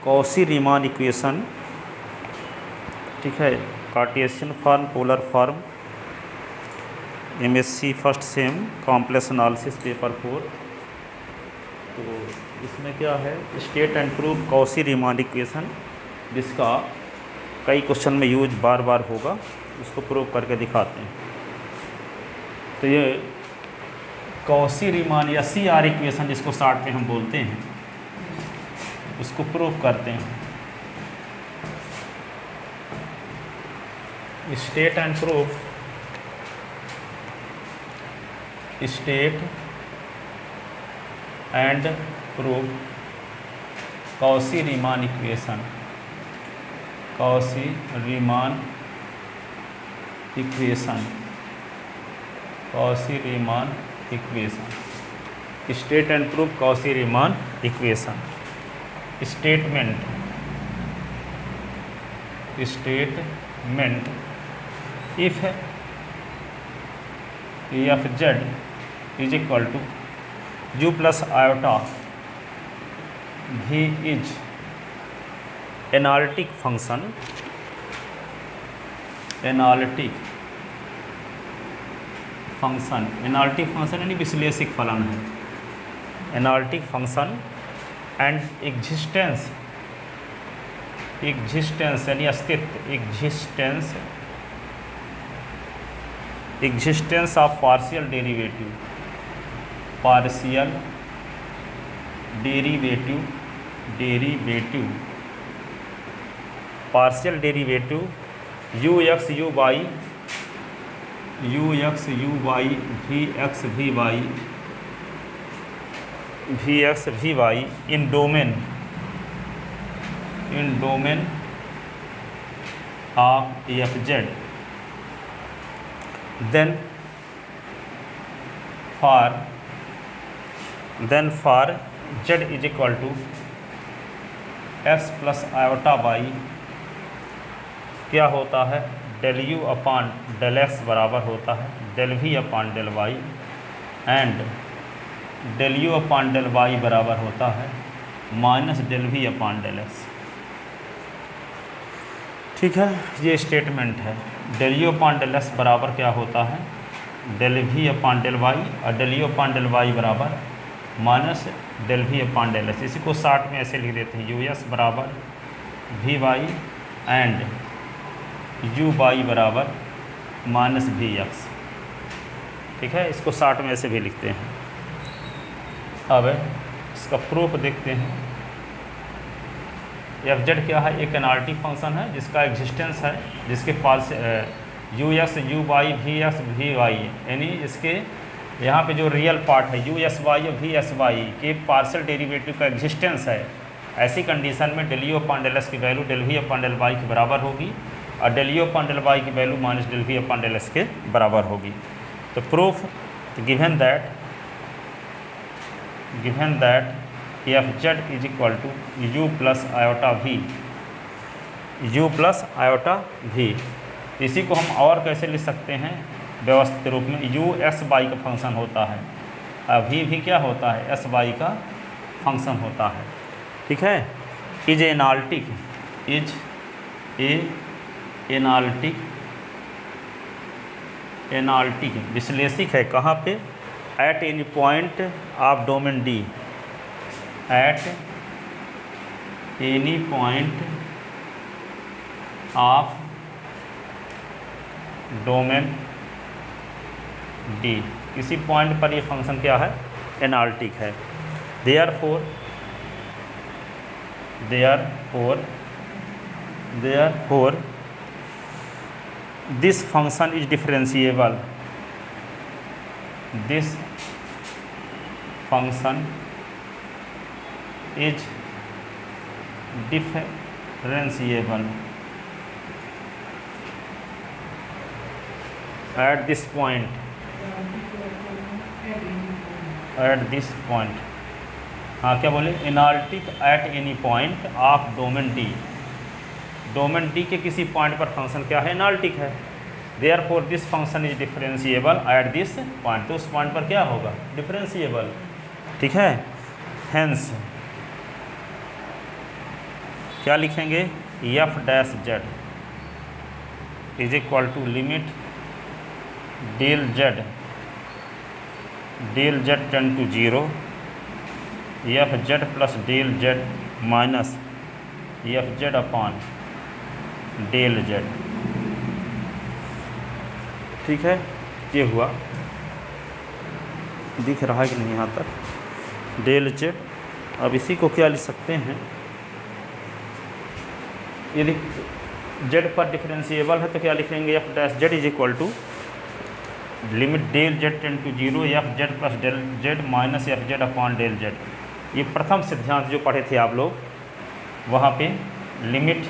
Cauchy Riemann equation, ठीक है, Cartesian form, polar form, MSc first sem complex analysis paper 4। तो इसमें क्या है, state and prove Cauchy Riemann equation, जिसका कई क्वेश्चन में यूज बार बार होगा, उसको प्रूव करके दिखाते हैं। तो ये कॉशी रीमान या CR इक्वेशन जिसको शॉर्ट में हम बोलते हैं, उसको प्रूव करते हैं। State and prove, state and prove Cauchy Riemann equation, Cauchy Riemann equation, Cauchy Riemann equation, state and prove Cauchy Riemann equation. Statement, statement, if f z is equal to u plus iota v is analytic function, analytic function, analytic function यानी विश्लेषिक फलन है, analytic function and existence, existence यानी अस्तित्व, existence, existence of partial derivative, partial derivative, derivative, partial derivative ux uy, ux uy vx vy, vx vy in domain, in domain of f z, then for z is equal to x plus iota y क्या होता है, del u upon del x बराबर होता है del v upon del y, and del u upon del y बराबर होता है minus del v upon del x। ठीक है, ये स्टेटमेंट है। Del u upon del x बराबर क्या होता है, del v upon del y, और del u upon del y बराबर minus del v upon del x। इसी को शॉर्ट में ऐसे लिख देते हैं, us बराबर vy एंड uy बराबर माइनस vx। ठीक है, इसको शॉर्ट में ऐसे भी लिखते हैं। अब इसका प्रूफ देखते हैं। एफ जेड क्या है, एक एनालिटिक फंक्शन है जिसका एग्जिस्टेंस है, जिसके पास ux uy vx vy यानी इसके यहाँ पे जो रियल पार्ट है usy और vsy के पार्शियल डेरिवेटिव का एग्जिस्टेंस है। ऐसी कंडीशन में del u upon del x की value del v upon del y के बराबर होगी, और del u upon del y की value minus del v upon del x के बराबर होगी। तो proof, given that f z is equal to u plus iota v, u plus iota v। इसी को हम और कैसे लिख सकते हैं व्यवस्थित रूप में, u x y का फंक्शन होता है, और v भी क्या होता है, s y का फंक्शन होता है। ठीक है, is analytic, is a analytic, analytic विश्लेषिक है कहाँ पे, at any point of domain D, at any point of domain D, किसी पॉइंट पर ये फंक्शन क्या है, एनालिटिक है। Therefore this function is differentiable, this function is differentiable at this point, at this point, हाँ क्या बोले, analytic at any point of domain D, domain D के किसी पॉइंट पर फंक्शन क्या है, एनालिटिक है। Therefore this function is differentiable at this point, तो उस पॉइंट पर क्या होगा, डिफरेंशिएबल। ठीक है, हेंस क्या लिखेंगे, f dash z is equal to limit del z tend to 0 f z plus del z minus f z upon del z. ठीक है, ये हुआ, दिख रहा है कि नहीं यहाँ तक, डेल जेड। अब इसी को क्या लिख सकते हैं, यदि जेड पर डिफरेंशिएबल है तो क्या लिखेंगे, f dash z is equal to limit del z tend to 0 f z plus del z minus f z upon del z. ये प्रथम सिद्धांत जो पढ़े थे आप लोग, वहाँ पे लिमिट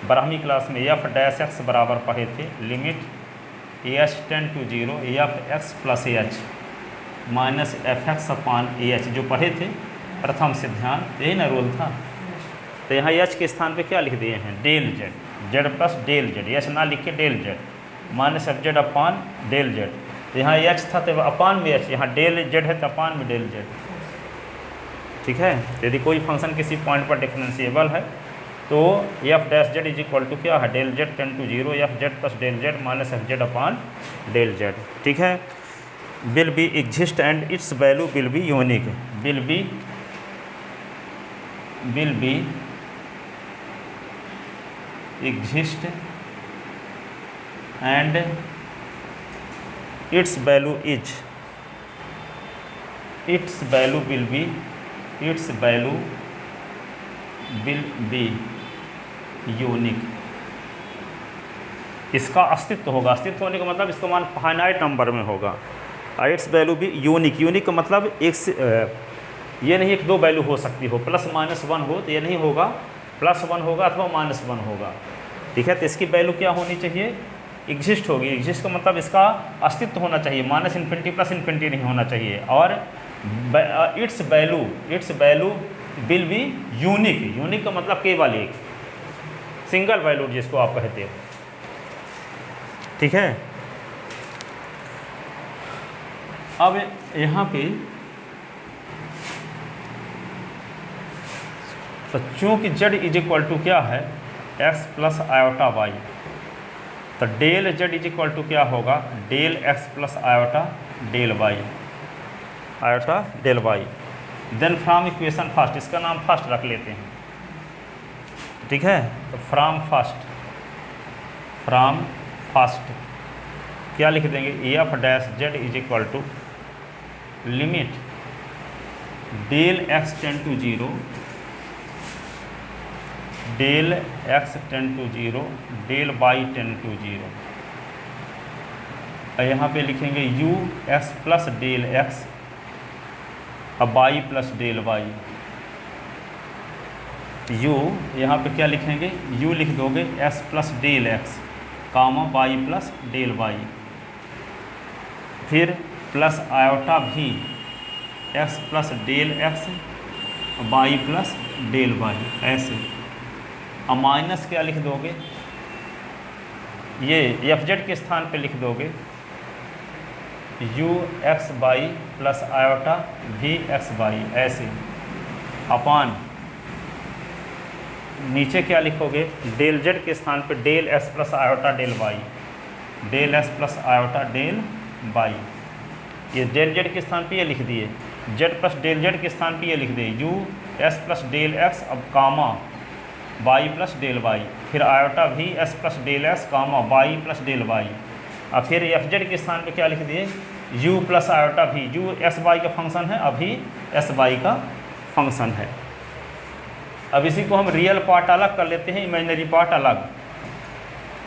12वीं क्लास में एफ डैश एक्स बराबर पढ़े थे, limit h tend to 0 f x plus h minus f x upon h जो पढ़े थे प्रथम सिद्धांत, यही ना रोल था। तो यहाँ एच के स्थान पे क्या लिख दिए हैं, del z, z plus del z, h ना लिख के del z minus f z upon del z. तो यहाँ एच था तो अपॉन में एच, यहाँ डेल जेड है तो अपॉन में डेल जेड। ठीक है, यदि कोई फंक्शन किसी पॉइंट पर डिफरेंशिएबल है तो f dash z is equal to क्या है, del z tend to 0 f z plus del z minus f z upon del z. ठीक है, will be exist and its value will be unique, will be exist and its value will be unique. इसका अस्तित्व होगा, अस्तित्व होने का मतलब इसका मान फाइनाइट नंबर में होगा। इट्स वैल्यू भी यूनिक, यूनिक का मतलब एक से ये नहीं एक दो वैल्यू हो सकती हो, प्लस माइनस 1 हो तो ये नहीं होगा, प्लस 1 होगा अथवा माइनस 1 होगा। ठीक है, तो इसकी वैल्यू क्या होनी चाहिए, एग्जिस्ट होगी। एग्जिस्ट का मतलब इसका अस्तित्व होना चाहिए, माइनस इन्फिनिटी प्लस इन्फिनिटी नहीं होना चाहिए। और it's value will be unique, unique का मतलब केवल एक, सिंगल वैल्यू जिसको आप कहते हो। ठीक है, अब यहाँ पे तो चूँकि जेड इज इक्वल टू क्या है, एक्स प्लस आयोटा वाई, तो del z is equal to क्या होगा, del x plus iota del y, iota del y. Then from equation first, इसका नाम फर्स्ट रख लेते हैं। ठीक है, तो फ्रॉम फर्स्ट क्या लिख देंगे, f dash z is equal to limit del x tend to 0 del x tend to 0 del y tend to 0। यहाँ पे लिखेंगे u x plus del x अब y plus del y. U यहाँ पे क्या लिखेंगे, यू लिख दोगे x plus del x comma y plus del y, फिर plus iota v x plus del x y plus del y ऐसे। अब माइनस क्या लिख दोगे, ये एफ जेड के स्थान पे लिख दोगे u x y plus iota v x y ऐसे, अपान नीचे क्या लिखोगे, डेल जेड के स्थान पे del x plus iota del y, del x plus iota del y. ये डेल जेड के स्थान पे ये लिख दिए, जेड प्लस डेल जेड के स्थान पे ये लिख दिए u x plus del x अब comma y plus del y, फिर iota v x plus del x comma y plus del y. अब फिर एफ जेड के स्थान पे क्या लिख दिए, यू प्लस आयोटा भी, यू एस वाई का फंक्शन है, अभी एस वाई का फंक्शन है। अब इसी को हम रियल पार्ट अलग कर लेते हैं, इमेजिनरी पार्ट अलग,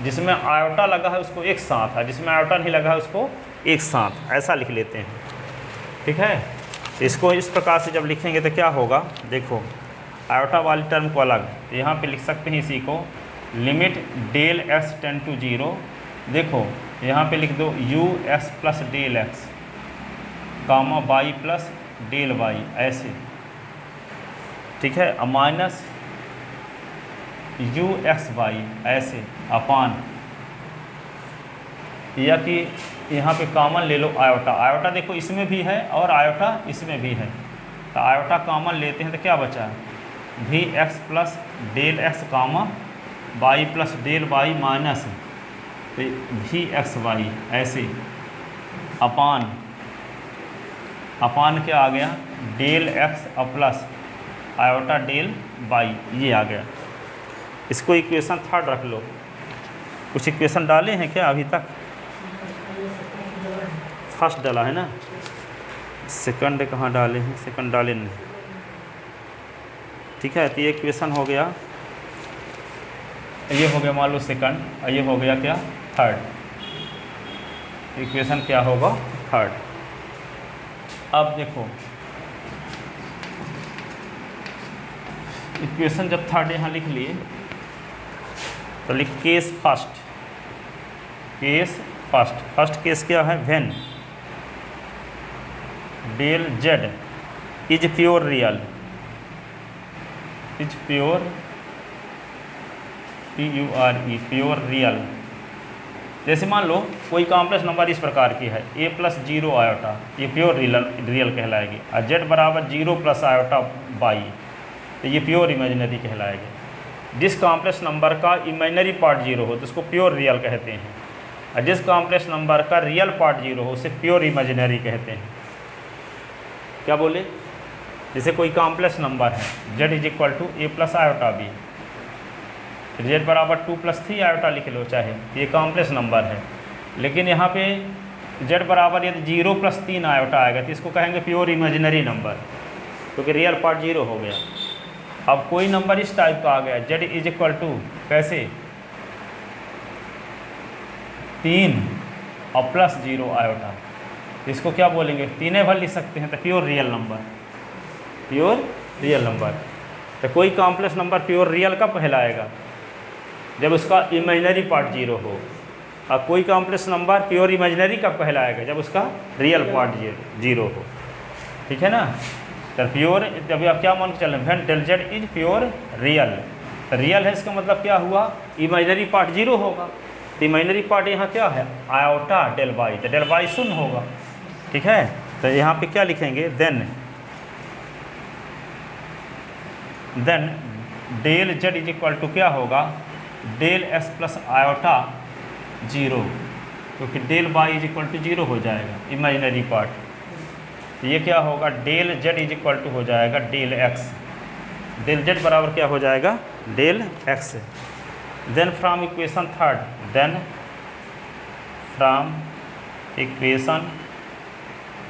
जिसमें आयोटा लगा है उसको एक साथ है, जिसमें आयोटा नहीं लगा है उसको एक साथ, ऐसा लिख लेते हैं। ठीक है, इसको इस प्रकार से जब लिखेंगे तो क्या होगा, देखो आयोटा वाली टर्म को अलग, तो यहाँ पे लिख सकते हैं इसी को limit del x tend to 0, देखो यहाँ पे लिख दो u x plus del x comma y plus del y ऐसे। ठीक है, अब माइनस यू एक्स वाई ऐसे अपान, या कि यहाँ पे कॉमन ले लो आयोटा, आयोटा देखो इसमें भी है और आयोटा इसमें भी है, तो आयोटा कॉमन लेते हैं तो क्या बचा, v x plus del x comma y plus del y minus v x y ऐसे अपान क्या आ गया, del x plus iota del y, ये आ गया। इसको इक्वेशन थर्ड रख लो। कुछ इक्वेशन डाले हैं क्या अभी तक? फर्स्ट डाला है ना, सेकंड कहाँ डाले हैं? सेकंड डाले नहीं, ठीक है। तो ये इक्वेशन हो गया, ये हो गया मान लो सेकंड, और ये हो गया क्या, थर्ड। इक्वेशन क्या होगा, थर्ड। अब देखो इक्वेशन जब थर्ड यहाँ लिख लिए तो लिख केस फर्स्ट। फर्स्ट केस क्या है, when del z is pure real, is pure PURE pure real. जैसे मान लो कोई कॉम्प्लेक्स नंबर इस प्रकार की है a प्लस 0 आयोटा, ये प्योर रियल कहलाएगी, और z बराबर 0 प्लस आयोटा बाई, तो ये प्योर इमेजिनरी कहलाएगी। जिस कॉम्प्लेक्स नंबर का इमेजिनरी पार्ट 0 हो तो उसको प्योर रियल कहते हैं, और जिस कॉम्प्लेक्स नंबर का रियल पार्ट 0 हो उसे प्योर इमेजिनरी कहते हैं। क्या बोले? जैसे कोई कॉम्प्लेक्स नंबर है z is equal to a plus iota b, फिर z बराबर 2 प्लस 3 आयोटा लिख लो चाहे, ये कॉम्प्लेक्स नंबर है। लेकिन यहाँ पे z बराबर यदि 0 प्लस 3 आयोटा आएगा तो इसको कहेंगे प्योर इमेजिनरी नंबर, क्योंकि रियल पार्ट 0 हो गया। अब कोई नंबर इस टाइप का आ गया z इज इक्वल टू कैसे 3 और प्लस 0 आयोटा, इसको क्या बोलेंगे, तीनों भर लिख सकते हैं, तो pure real number, pure real number. तो कोई कॉम्प्लेक्स नंबर प्योर रियल कब कहलाएगा, जब उसका इमेजिनरी पार्ट 0 हो, और कोई कॉम्प्लेक्स नंबर प्योर इमेजिनरी कब कहलाएगा, जब उसका रियल पार्ट 0 हो, ठीक है ना। तो प्योर, जब आप क्या मान के चल रहे हैं, when del z is pure real, तो रियल है इसका मतलब क्या हुआ, इमेजिनरी पार्ट 0 होगा, तो इमेजिनरी पार्ट यहाँ क्या है, आयोटा डेल वाई, तो डेल वाई शून्य होगा, ठीक है। तो यहाँ पे क्या लिखेंगे, then del z is equal to क्या होगा, डेल एक्स प्लस आयोटा 0, क्योंकि del y is equal to 0 हो जाएगा इमेजिनरी पार्ट। तो ये क्या होगा, del z is equal to हो जाएगा डेल एक्स, डेल जेड बराबर क्या हो जाएगा, del x. Then from equation third, then from equation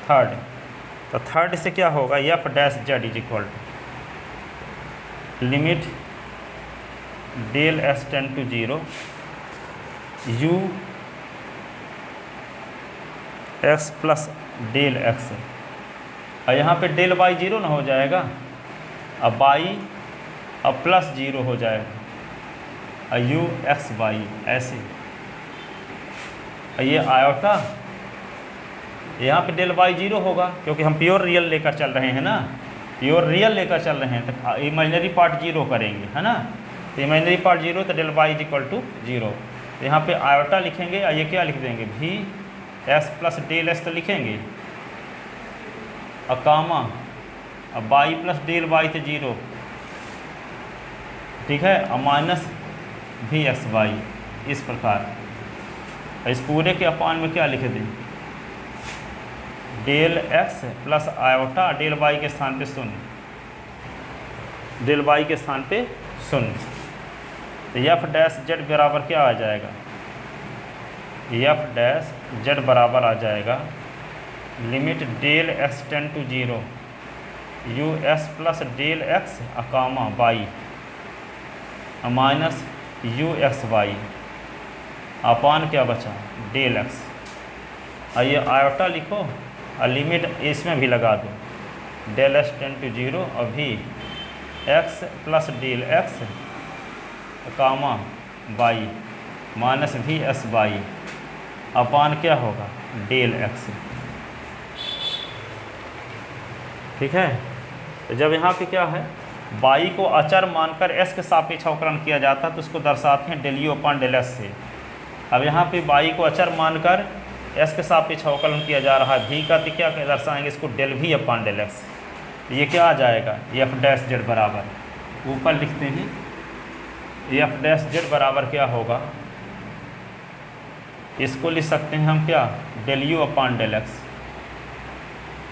third, तो थर्ड से क्या होगा, f dash z is equal to limit del x tend to 0 u x plus del x, और यहाँ पे डेल वाई 0 ना हो जाएगा, अब वाई अब प्लस 0 हो जाएगा, और u एक्स वाई ऐसे, और ये आयोटा, यहाँ पे डेल वाई 0 होगा क्योंकि हम प्योर रियल लेकर चल रहे हैं ना, प्योर रियल लेकर चल रहे हैं, तो इमेजिनरी पार्ट 0 करेंगे, है ना। तो इमेजिनरी पार्ट 0, तो del y is equal to 0। तो यहाँ पे आयोटा लिखेंगे, और ये क्या लिख देंगे, v x plus del x तो लिखेंगे, और कामा अब वाई प्लस डेल वाई तो 0, ठीक है, और माइनस वी एक्स वाई, इस प्रकार। इस पूरे के अपान में क्या लिख दें, del x plus iota del y के स्थान पे 0, डेल वाई के स्थान पे 0। तो एफ डैश जेड बराबर क्या आ जाएगा, एफ डैश जेड बराबर आ जाएगा limit del x tend to 0 u s plus del x comma y minus u x y upon क्या बचा, डेल एक्स। और ये आयोटा लिखो, और लिमिट इसमें भी लगा दो, डेल एक्स टेंड टू 0 और v x plus del x comma y minus v s y upon क्या होगा, डेल एक्स, ठीक है। तो जब यहाँ पे क्या है, वाई को अचर मानकर एस के सापेक्ष अवकलन किया जाता है तो उसको दर्शाते हैं del u upon del x से। अब यहाँ पे वाई को अचर मानकर एस के सापेक्ष अवकलन किया जा रहा है, भी का तो क्या दर्शाएंगे इसको, del v upon del x. ये क्या आ जाएगा, एफ डैश जेड बराबर ऊपर लिखते हैं एफ डैश जेड बराबर क्या होगा, इसको लिख सकते हैं हम क्या, del u upon del x.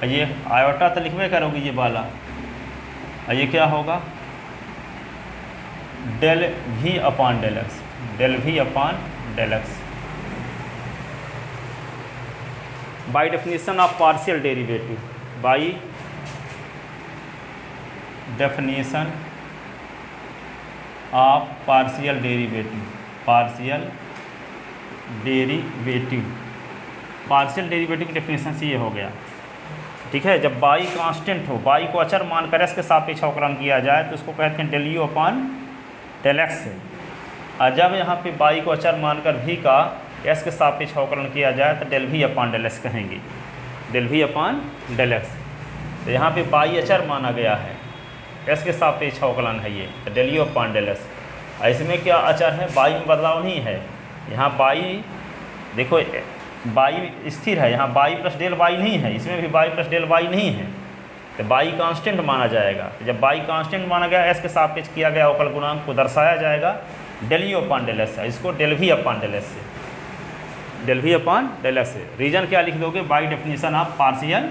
ये आयोटा तो लिखवे करोगे ये वाला, ये क्या होगा, del v upon del x, del v upon del x by definition of partial derivative, by definition of partial derivative, partial derivative, partial derivative की डेफिनेशन से ये हो गया। ठीक है, जब बाई कांस्टेंट हो, बाई को अचर मानकर एस के सापेक्ष अवकलन किया जाए तो उसको कहते हैं del u upon del x है। और जब यहाँ पे बाई को अचर मानकर भी का एस के सापेक्ष अवकलन किया जाए तो del v upon del x कहेंगे, del v upon del x. तो यहाँ पे बाई अचर माना गया है, एस के सापेक्ष अवकलन है ये, तो del u upon del x. इसमें क्या अचर है, बाई में बदलाव नहीं है। यहाँ बाई देखो, बाई स्थिर है, यहाँ बाई प्लस डेल बाई नहीं है, इसमें भी बाई प्लस डेल बाई नहीं है, तो बाई कांस्टेंट माना जाएगा। तो जब बाई कांस्टेंट माना गया, एस के सापेक्ष किया गया अवकल गुणांक को दर्शाया जाएगा del u upon del x, इसको del v upon del x से, del v upon del x से। रीजन क्या लिख दोगे, by definition of partial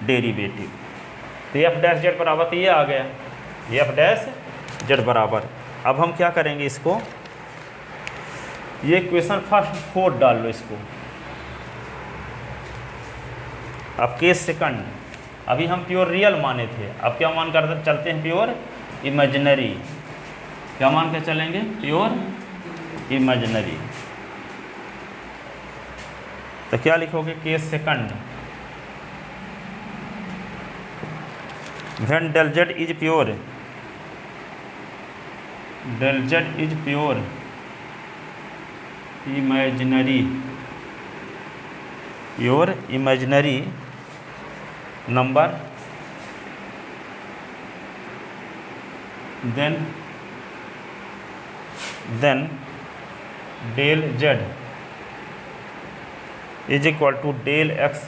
derivative. तो एफ डैश जेड बराबर तो ये आ गया, एफ डैश जेड बराबर। अब हम क्या करेंगे, इसको ये इक्वेशन फर्स्ट 4 डाल लो इसको। अब केस सेकंड, अभी हम प्योर रियल माने थे, अब क्या मान कर चलते हैं, प्योर इमेजिनरी। क्या मान के चलेंगे, प्योर इमेजिनरी। तो क्या लिखोगे, case second, when del z is pure, del z is pure imaginary, pure imaginary number, then del z is equal to del x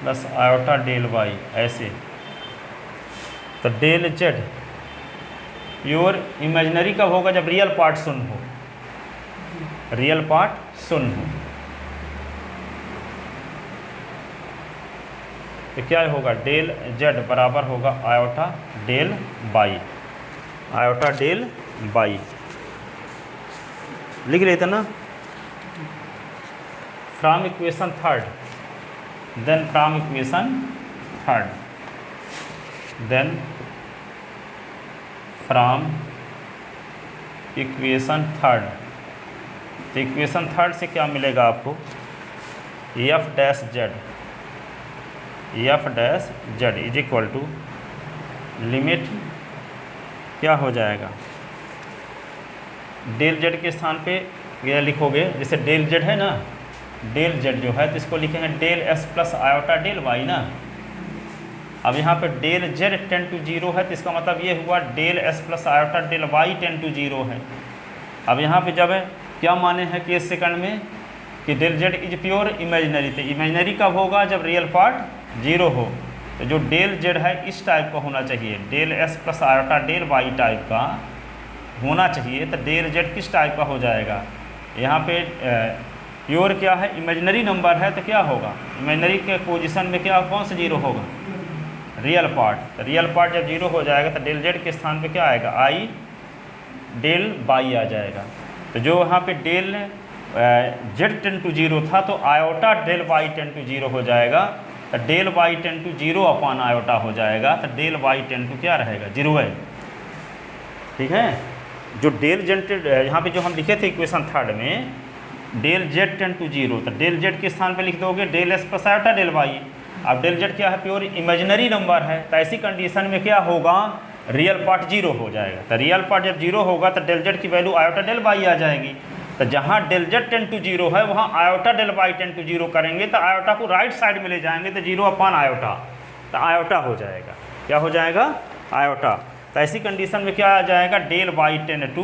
plus iota del y, ऐसे। तो del Z pure imaginary कब होगा, जब real part शून्य हो, real part शून्य हो। तो क्या होगा, डेल जेड बराबर होगा iota del y, iota del y लिख लेते ना। From equation third, then from equation third, then from equation third. तो इक्वेशन थर्ड से क्या मिलेगा आपको, f dash z, f dash z is equal to limit क्या हो जाएगा, डेल जेड के स्थान पे यह लिखोगे, जैसे डेल जेड है ना, डेल जेड जो है तो इसको लिखेंगे del x plus iota del y ना। अब यहाँ पे डेल जेड टेंड टू 0 है, तो इसका मतलब ये हुआ del x plus iota del y tend to 0 है। अब यहाँ पे जब क्या माने हैं केस सेकंड में कि del z is pure imaginary, तो इमेजिनरी कब होगा, जब रियल पार्ट 0 हो। तो जो डेल जेड है इस टाइप का होना चाहिए, del x plus iota del y type का होना चाहिए। तो डेल जेड किस टाइप का हो जाएगा, यहाँ पे प्योर क्या है, इमेजिनरी नंबर है, तो क्या होगा, इमेजिनरी के पोजीशन में क्या, कौन सा 0 होगा, रियल पार्ट। तो रियल पार्ट जब 0 हो जाएगा तो डेल जेड के स्थान पे क्या आएगा, आई डेल बाई आ जाएगा। तो जो यहाँ पे डेल जेड टेंड टू 0 था, तो iota del y tend to 0 हो जाएगा। तो del y tend to 0 upon iota हो जाएगा। तो डेल वाई टेंड टू क्या रहेगा, 0 है। ठीक है, जो डेल जेड यहाँ पे जो हम लिखे थे इक्वेशन थर्ड में, डेल जेड टेंड टू 0, तो डेल जेड के स्थान पे लिख दोगे del x plus iota del y. अब डेल जेड क्या है, प्योर इमेजिनरी नंबर है, तो ऐसी कंडीशन में क्या होगा, रियल पार्ट 0 हो जाएगा। तो रियल पार्ट जब 0 होगा तो डेल जेड की वैल्यू आयोटा डेल वाई आ जाएगी। तो जहाँ डेल जेड टेंड टू 0 है वहाँ iota del y tend to 0 करेंगे, तो आयोटा को राइट साइड में ले जाएंगे, तो 0 अपान आयोटा, तो आयोटा हो जाएगा। क्या हो जाएगा, आयोटा। तो ऐसी कंडीशन में क्या आ जाएगा, del y tend to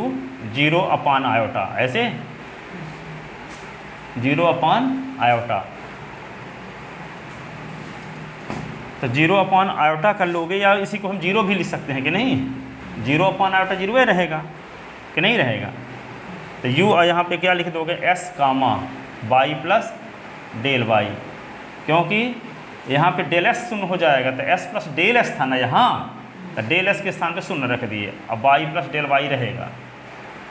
0 upon iota, ऐसे 0 अपान आयोटा। तो 0 अपान आयोटा कर लोगे, या इसी को हम 0 भी लिख सकते हैं कि नहीं, जीरो अपॉन आयोटा जीरो ही रहेगा कि नहीं रहेगा। तो यू और यहाँ पे क्या लिख दोगे, एस कामा वाई प्लस डेल वाई, क्योंकि यहाँ पे डेल एस शून्य हो जाएगा, तो एस प्लस डेल एस था ना यहाँ, तो डेल एस के स्थान पे शून्य रख दिए, अब वाई प्लस डेल वाई रहेगा,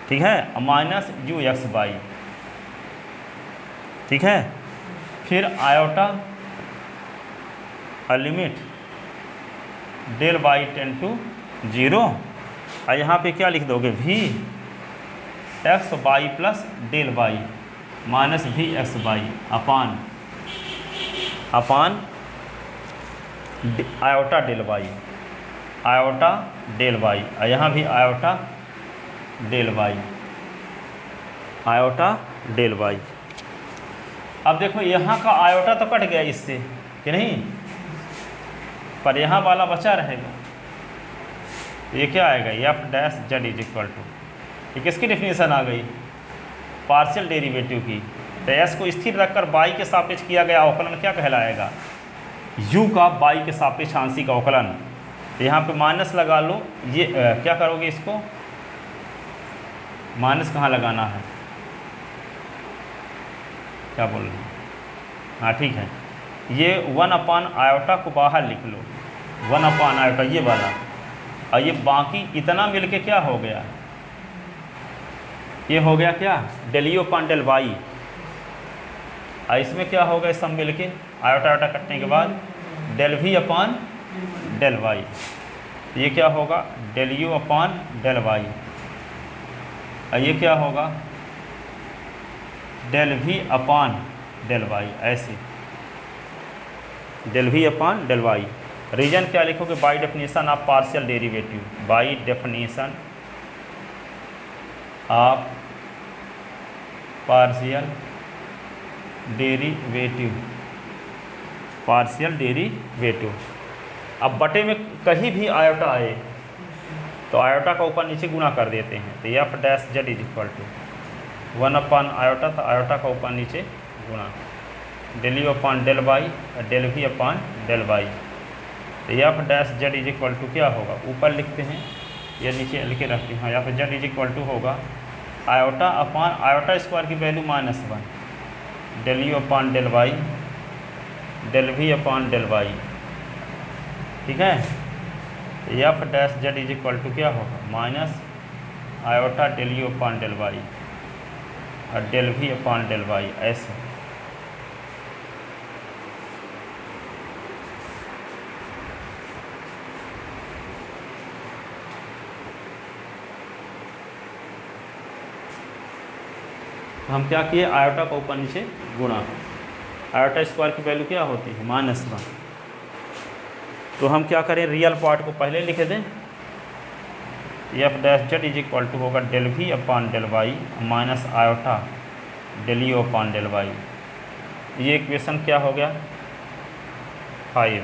ठीक है, माइनस यू एक्स वाई, ठीक है। फिर iota limit del y tend to zero, और यहाँ पे क्या लिख दोगे, v x y plus del y minus v x y upon iota del y, iota del y, और यहाँ भी iota del y, iota del y. अब देखो यहाँ का आयोटा तो कट गया इससे कि नहीं, पर यहाँ वाला बचा रहेगा, ये क्या आएगा, f dash z is equal to, ये किसकी डेफिनेशन आ गई, पार्शियल डेरिवेटिव की। तो एस को स्थिर रखकर बाई के सापेक्ष किया गया अवकलन क्या कहलाएगा, यू का बाई के सापेक्ष आंशिक अवकलन। तो यहाँ पे माइनस लगा लो, ये क्या करोगे, इसको माइनस कहाँ लगाना है, क्या बोल रहे हैं, हाँ ठीक है, ये वन अपान आयोटा को बाहर लिख लो, वन अपान आयोटा ये वाला, और ये बाकी इतना मिलके क्या हो गया, ये हो गया क्या, del u upon del y, और इसमें क्या होगा, इस सब मिलके आयोटा आयोटा कटने के बाद del v upon del y, ये क्या होगा, del u upon del y, और ये क्या होगा, del v upon del y, ऐसे del v upon del y. Reason क्या लिखोगे, by definition of partial derivative, by definition of partial derivative, partial derivative. अब बटे में कहीं भी आयोटा आए तो आयोटा का ऊपर नीचे गुणा कर देते हैं, तो f dash z is equal to one upon iota, तो आयोटा का ऊपर नीचे गुणा, del u upon del y और del v upon del y, तो f dash z is equal to क्या होगा, ऊपर लिखते हैं या नीचे लिखे रखते हैं, या फिर जेड इज इक्वल टू होगा आयोटा अपान आयोटा स्क्वायर की value -1 del u upon del y del v upon del y, ठीक है। F dash z is equal to क्या होगा, minus iota del u upon del y और del v upon del y, ऐसे। हम क्या किए, आयोटा का ऊपर नीचे गुणा, आयोटा स्क्वायर की वैल्यू क्या होती है, -1, तो हम क्या करें, रियल पार्ट को पहले लिख दें, f dash z is equal to होगा del v upon del y minus iota del u upon del y, ये इक्वेशन क्या हो गया 5,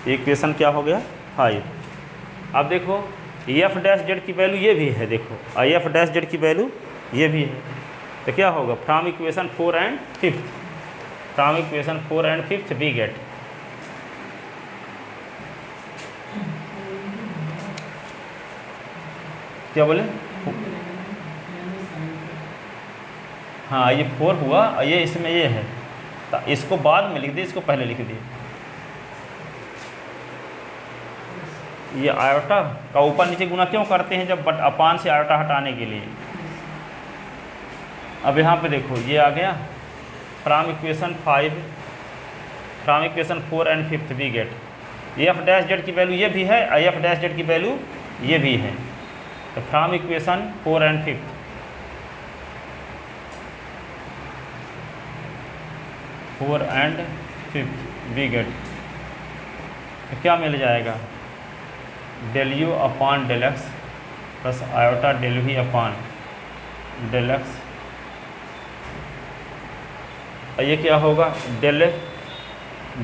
ये इक्वेशन क्या हो गया 5। अब देखो एफ डैश जेड की वैल्यू ये भी है, देखो एफ डैश जेड की वैल्यू ये भी है, तो क्या होगा, from equation 4 and 5, from equation 4 and 5 we get, क्या बोले, हाँ ये 4 हुआ और ये इसमें ये है, तो इसको बाद में लिख दिए, इसको पहले लिख दिए। ये आयोटा का ऊपर नीचे गुना क्यों करते हैं, जब बट अपान से आयोटा हटाने के लिए। अब यहाँ पे देखो ये आ गया from equation 5, from equation 4 and 5 we get F dash Z की वैल्यू ये भी है, एफ डैश जेड की वैल्यू ये भी है, तो from equation 4 and 5 4 and 5 we get, तो क्या मिल जाएगा, del u upon del x plus iota del v upon del x, और ये क्या होगा, del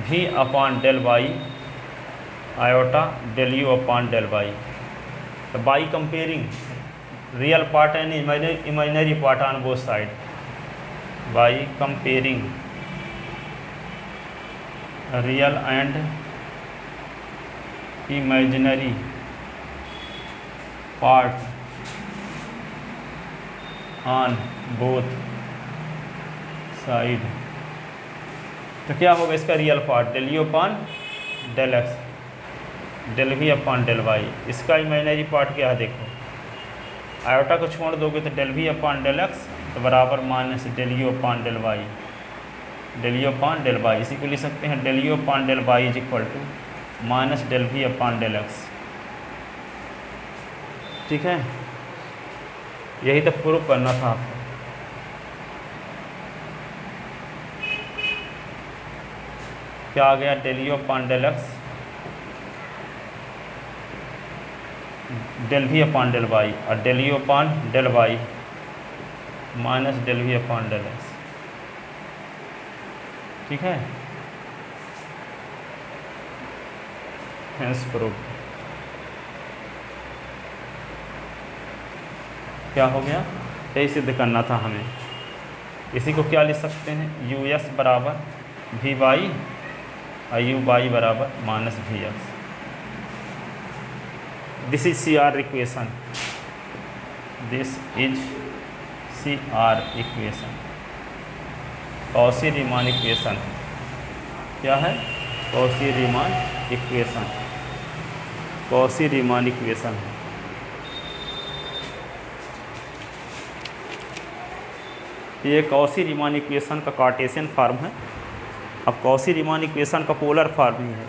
v upon del y iota del u upon del y, तो by comparing real part and imaginary part on both side, by comparing real and imaginary part on both side. तो क्या होगा इसका real part? Del u upon del x, del v upon del y. इसका imaginary part क्या है देखो, iota को छोड़ दोगे तो del v upon del x तो बराबर minus del u upon del y, del u upon del y. इसी को लिख सकते हैं del u upon del y is equal to minus del v upon del x. ठीक है, यही तो प्रूफ करना था आपको। क्या आ गया? Del u upon del x del v upon del y और del u upon del y minus del v upon del x. ठीक है, हेंस प्रूफ। क्या हो गया? यही सिद्ध करना था हमें। इसी को क्या लिख सकते हैं? यू एस बराबर वी वाई और यू वाई बराबर minus v x. This is C R equation, this is C R equation, Cauchy Riemann equation. क्या है? Cauchy Riemann equation, Cauchy Riemann equation है। ये कॉची रीमान इक्वेशन का Cartesian form है। अब Cauchy Riemann equation का polar form ही है।